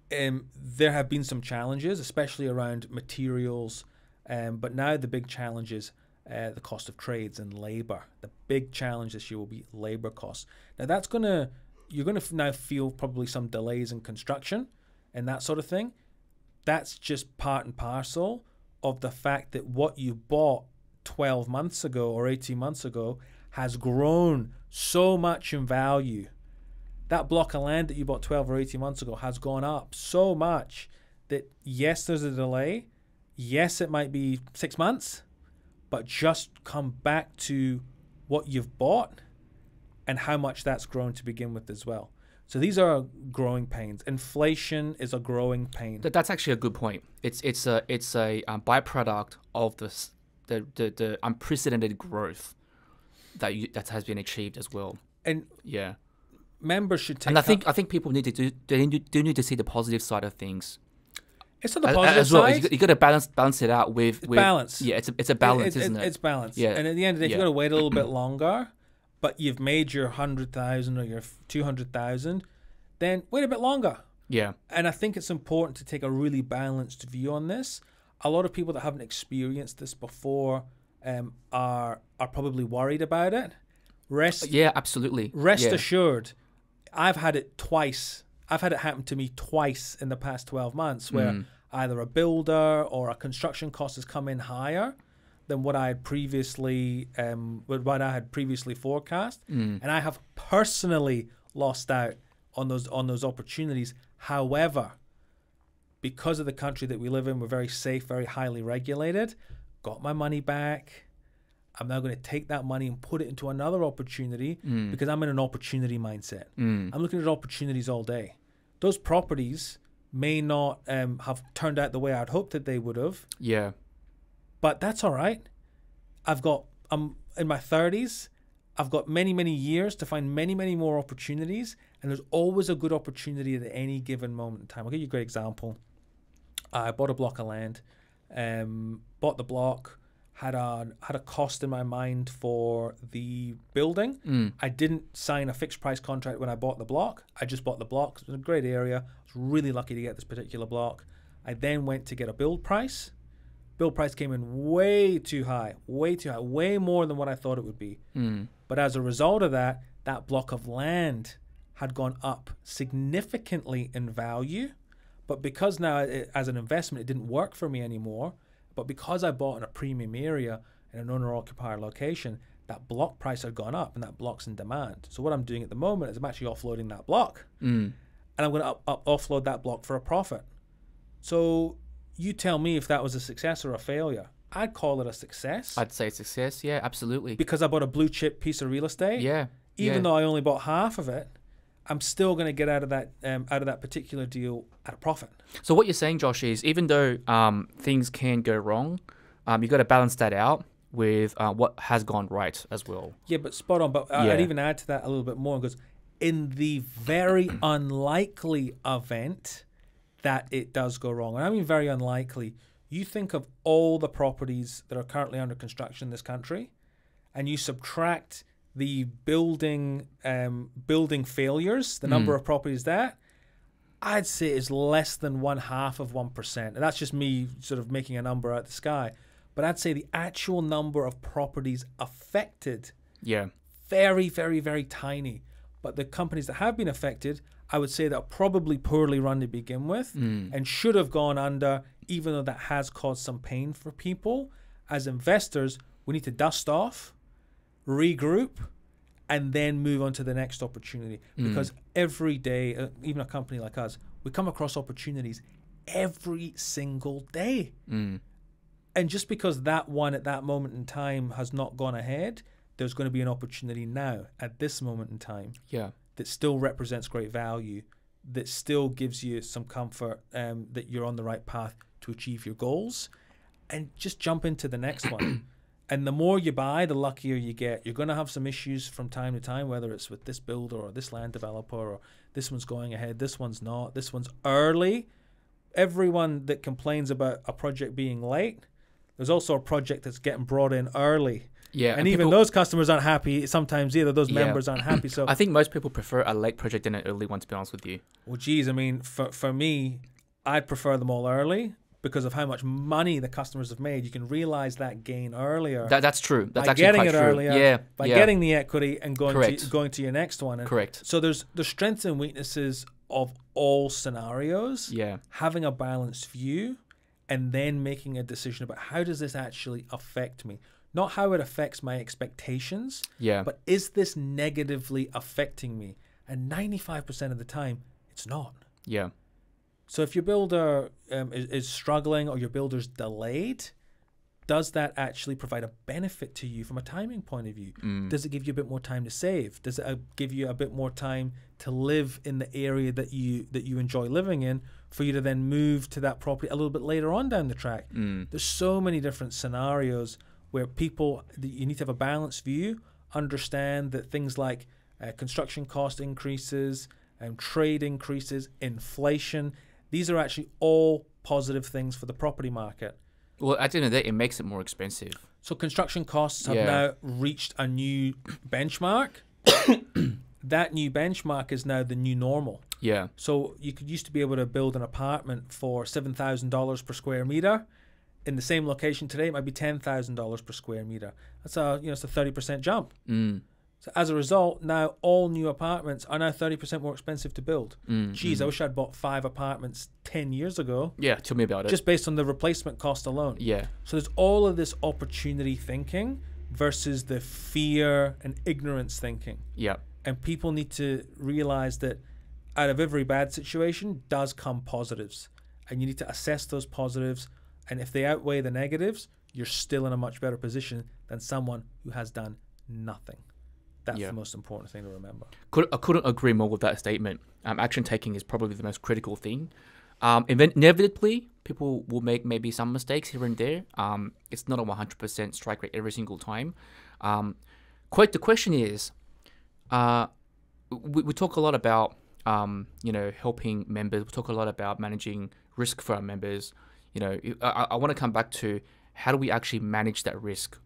there have been some challenges, especially around materials, but now the big challenge is the cost of trades and labor. The big challenge this year will be labor costs. Now you're going to now feel probably some delays in construction and that sort of thing. That's just part and parcel of the fact that what you bought 12 months ago or 18 months ago has grown so much in value. That block of land that you bought 12 or 18 months ago has gone up so much that yes, there's a delay. Yes, it might be 6 months, but just come back to what you've bought and how much that's grown to begin with as well. So these are growing pains. Inflation is a growing pain. That's actually a good point. It's a byproduct of the unprecedented growth that has been achieved as well. And yeah, members should take. And I think people need to see the positive side of things. It's not the positive as well. side. You got to balance it out with balance. Yeah, it's a balance, isn't it? It's balance. Yeah. And at the end of the day, if you've got to wait a little bit longer, but you've made your 100,000 or your 200,000, then wait a bit longer. Yeah. And I think it's important to take a really balanced view on this. A lot of people that haven't experienced this before are probably worried about it. Yeah, absolutely. Rest assured, I've had it twice. I've had it happen to me twice in the past 12 months where either a builder or a construction cost has come in higher than what I had previously forecast, and I have personally lost out on those opportunities. However, because of the country that we live in, we're very safe, very highly regulated. Got my money back. I'm now going to take that money and put it into another opportunity because I'm in an opportunity mindset. I'm looking at opportunities all day. Those properties may not have turned out the way I'd hoped that they would have. Yeah. But that's all right. I'm in my 30s. I've got many, many years to find many, many more opportunities. And there's always a good opportunity at any given moment in time. I'll give you a great example. I bought a block of land, bought the block, had a cost in my mind for the building. I didn't sign a fixed price contract when I bought the block. I just bought the block. It was a great area. I was really lucky to get this particular block. I then went to get a build price. Build price came in way too high, way more than what I thought it would be. But as a result of that, that block of land had gone up significantly in value. But because now, as an investment, it didn't work for me anymore. But because I bought in a premium area in an owner-occupier location, that block price had gone up and that block's in demand. So what I'm doing at the moment is I'm actually offloading that block. And I'm going to offload that block for a profit. So you tell me if that was a success or a failure. I'd call it a success. I'd say success. Yeah, absolutely. Because I bought a blue chip piece of real estate. Yeah. Even though I only bought half of it, I'm still going to get out of that particular deal at a profit. So what you're saying, Josh, is even though things can go wrong, you got to balance that out with what has gone right as well. Yeah, but spot on. But I'd even add to that a little bit more, because in the very unlikely event that it does go wrong, and I mean very unlikely, you think of all the properties that are currently under construction in this country, and you subtract the building failures, the number of properties that, I'd say is less than 0.5%. And that's just me sort of making a number out of the sky. But I'd say the actual number of properties affected, very, very, very tiny. But the companies that have been affected, I would say that are probably poorly run to begin with and should have gone under, even though that has caused some pain for people. As investors, we need to dust off, regroup, and then move on to the next opportunity. Because every day, even a company like us, we come across opportunities every single day. And just because that one at that moment in time has not gone ahead, there's going to be an opportunity now at this moment in time that still represents great value, that still gives you some comfort that you're on the right path to achieve your goals. and just jump into the next one. And the more you buy, the luckier you get. You're going to have some issues from time to time, whether it's with this builder or this land developer, or this one's going ahead, this one's not, this one's early. Everyone that complains about a project being late, there's also a project that's getting brought in early. Yeah, and even those customers aren't happy sometimes either. Those members aren't happy. So I think most people prefer a late project than an early one, to be honest with you. Well, geez, I mean, for me, I'd prefer them all early because of how much money the customers have made. You can realize that gain earlier. That's true. That's by actually getting quite it true. earlier, by getting the equity and going to your next one. And Correct. So there's the strengths and weaknesses of all scenarios. Yeah. Having a balanced view, and then making a decision about how does this actually affect me. Not how it affects my expectations, but is this negatively affecting me? And 95% of the time, it's not. Yeah. So if your builder is struggling or your builder's delayed, does that actually provide a benefit to you from a timing point of view? Does it give you a bit more time to save? Does it give you a bit more time to live in the area that you enjoy living in, for you to then move to that property a little bit later on down the track? There's so many different scenarios where you need to have a balanced view, understand that things like construction cost increases, trade increases, inflation, these are actually all positive things for the property market. Well, at the end of the day, it makes it more expensive. So construction costs have now reached a new benchmark. That new benchmark is now the new normal. Yeah. So you used to be able to build an apartment for $7,000 per square meter. In the same location today, it might be $10,000 per square meter. That's it's a 30% jump. So as a result, now all new apartments are now 30% more expensive to build. Geez, I wish I'd bought 5 apartments 10 years ago. Yeah, tell me about it. Just based on the replacement cost alone. Yeah. So there's all of this opportunity thinking versus the fear and ignorance thinking. Yeah. And people need to realize that out of every bad situation does come positives. And you need to assess those positives. And if they outweigh the negatives, you're still in a much better position than someone who has done nothing. That's the most important thing to remember. I couldn't agree more with that statement. Action taking is probably the most critical thing. Inevitably, people will make maybe some mistakes here and there. It's not a 100% strike rate every single time. The question is, we talk a lot about helping members. We talk a lot about managing risk for our members. I want to come back to how do we actually manage that risk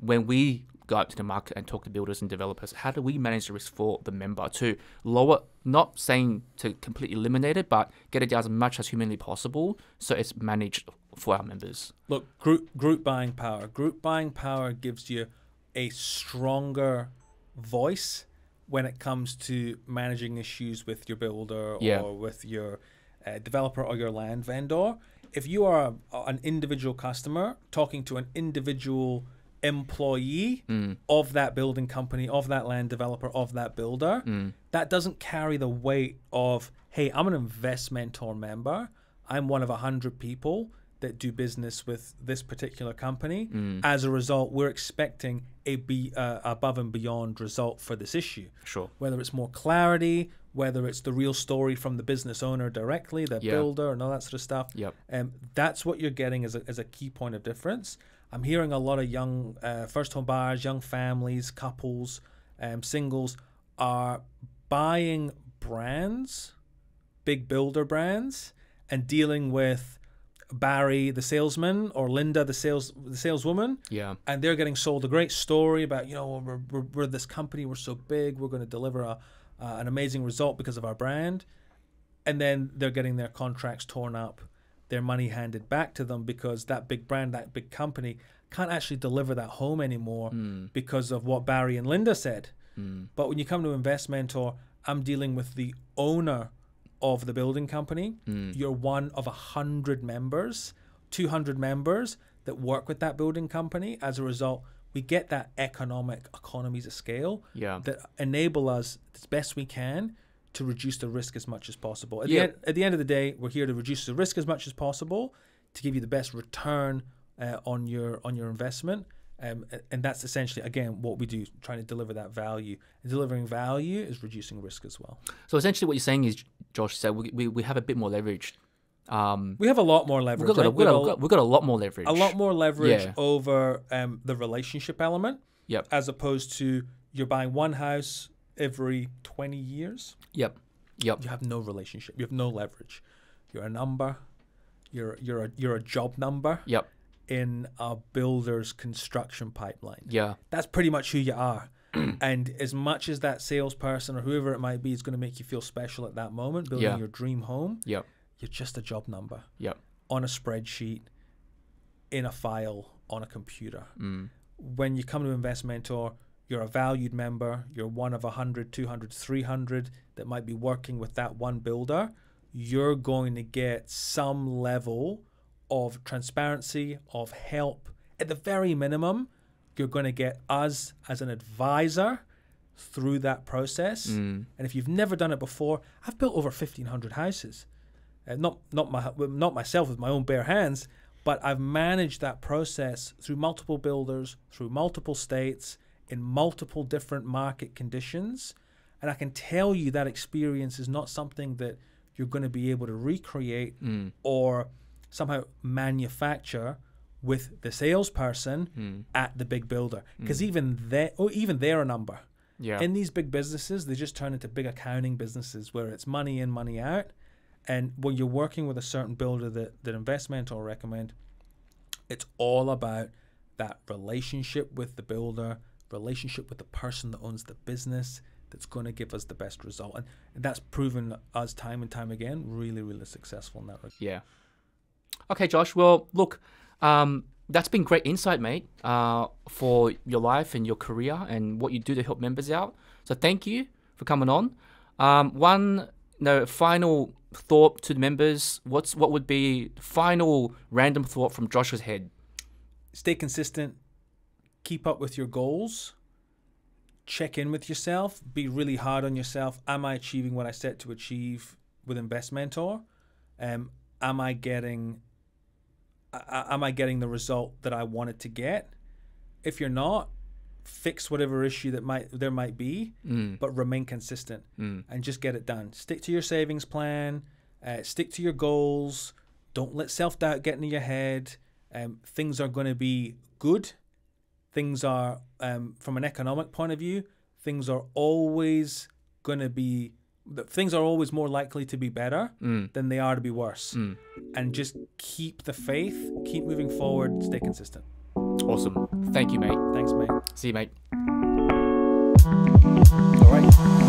when we go out to the market and talk to builders and developers. How do we manage the risk for the member to lower, not saying to completely eliminate it, but get it down as much as humanly possible so it's managed for our members? Look, group buying power. Group buying power gives you a stronger voice when it comes to managing issues with your builder or with your developer or your land vendor. If you are an individual customer talking to an individual employee of that building company, of that land developer, of that builder, that doesn't carry the weight of, hey, I'm an Investmentor member. I'm one of 100 people that do business with this particular company. As a result, we're expecting a above and beyond result for this issue. Sure. Whether it's more clarity, whether it's the real story from the business owner directly, the builder, and all that sort of stuff. That's what you're getting as a key point of difference. I'm hearing a lot of young first home buyers, young families, couples, singles are buying brands, big builder brands, and dealing with Barry the salesman or Linda the saleswoman, and they're getting sold a great story about we're this company, we're so big, we're going to deliver an amazing result because of our brand, and then they're getting their contracts torn up, their money handed back to them because that big brand, that big company can't actually deliver that home anymore because of what Barry and Linda said. But when you come to Investmentor, I'm dealing with the owner of the building company. You're one of 100 members, 200 members that work with that building company. As a result, we get that economies of scale that enable us as best we can to reduce the risk as much as possible. At the end of the day, we're here to reduce the risk as much as possible to give you the best return on your investment. And that's essentially, again, what we do, trying to deliver that value. And delivering value is reducing risk as well. So essentially what you're saying is, Josh said, we have a bit more leverage We have a lot more leverage. We've got a lot more leverage. A lot more leverage Yeah. over the relationship element. Yep. As opposed to you're buying one house every 20 years. Yep. Yep. You have no relationship. You have no leverage. You're a number. You're a job number. Yep. In a builder's construction pipeline. Yeah. That's pretty much who you are. And as much as that salesperson or whoever it might be is going to make you feel special at that moment, building your dream home, Yep. you're just a job number. Yep. On a spreadsheet, in a file, on a computer. Mm. When you come to Investmentor, you're a valued member. You're one of 100, 200, 300 that might be working with that one builder. You're going to get some level of transparency, of help. At the very minimum, you're going to get us as an advisor through that process. And if you've never done it before, I've built over 1,500 houses. Not myself with my own bare hands, but I've managed that process through multiple builders, through multiple states, in multiple different market conditions. And I can tell you that experience is not something that you're going to be able to recreate or somehow manufacture with the salesperson at the big builder. Because even they're a number. Yeah. In these big businesses, they just turn into big accounting businesses where it's money in, money out. And when you're working with a certain builder that Investmentor will recommend, it's all about that relationship with the builder, relationship with the person that owns the business that's going to give us the best result. And that's proven us time and time again really, really successful in that regard. Yeah. Okay, Josh. Well, look, that's been great insight, mate, for your life and your career and what you do to help members out. So thank you for coming on. One final thought to the members. What would be final random thought from Josh's head? Stay consistent. Keep up with your goals. Check in with yourself. Be really hard on yourself. Am I achieving what I set to achieve with Investmentor? Am I getting the result that I wanted to get? If you're not, fix whatever issue there might be, but remain consistent and just get it done. Stick to your savings plan. Stick to your goals. Don't let self-doubt get into your head. Things are going to be good. Things are, from an economic point of view, things are always more likely to be better than they are to be worse. And just keep the faith, keep moving forward, stay consistent. Awesome. Thank you, mate. Thanks, mate. See you, mate. All right.